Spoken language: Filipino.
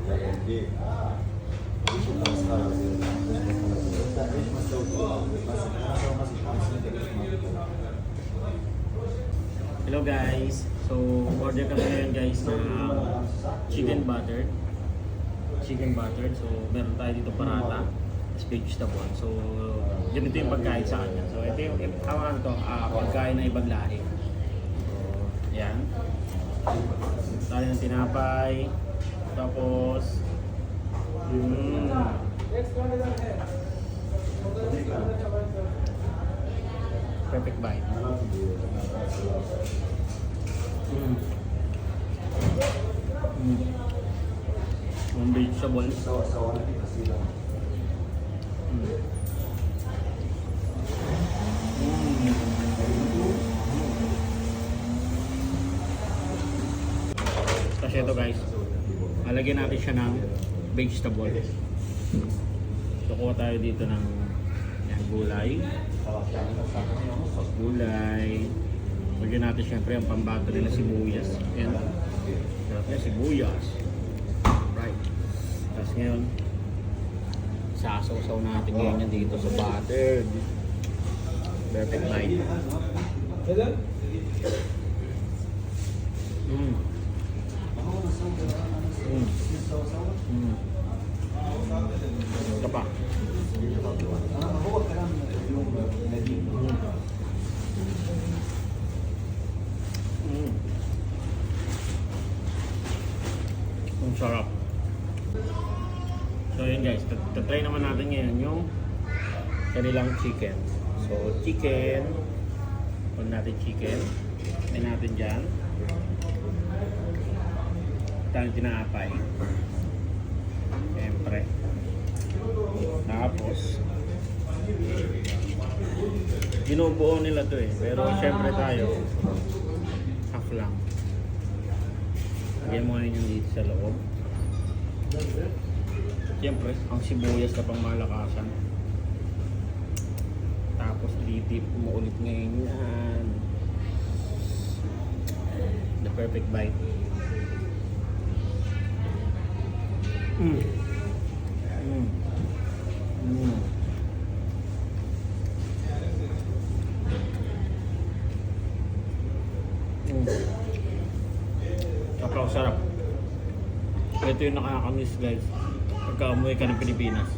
Hello guys, so order kami ngayon guys ng chicken buttered. So meron tayo dito parata, vegetable. So ganito yung pagkain sa kanya. So ito yung pagkain na ibang lahi. So yan. Tayo ng tinapay. Tapos perfect bite. Yung vegetable. Kasi ito guys, lalagyan natin siya ng vegetable. Kukuha tayo dito ng gulay. Lagyan natin syempre ang pambato nila sibuyas. Ayan. Sarap niya sibuyas. Right. Tapos ngayon, sasaw-saw natin ngayon yan dito sa buttered. Perfect bite. Ito pa. Ang sarap. So yun guys, try naman natin ngayon yung kanilang chicken. So chicken, on natin chicken. Try natin dyan. Tayong tinapay. Siyempre. Tapos binubuo nila to eh. Pero siyempre tayo half lang. Lagyan mo ngayon yung dito sa loob. Siyempre, ang sibuyas na pang malakasan. Tapos ditip mo ulit ngayon yan. The perfect bite. Sarap. Ito yung nakakamiss guys pagka umuwi ka ng Pilipinas.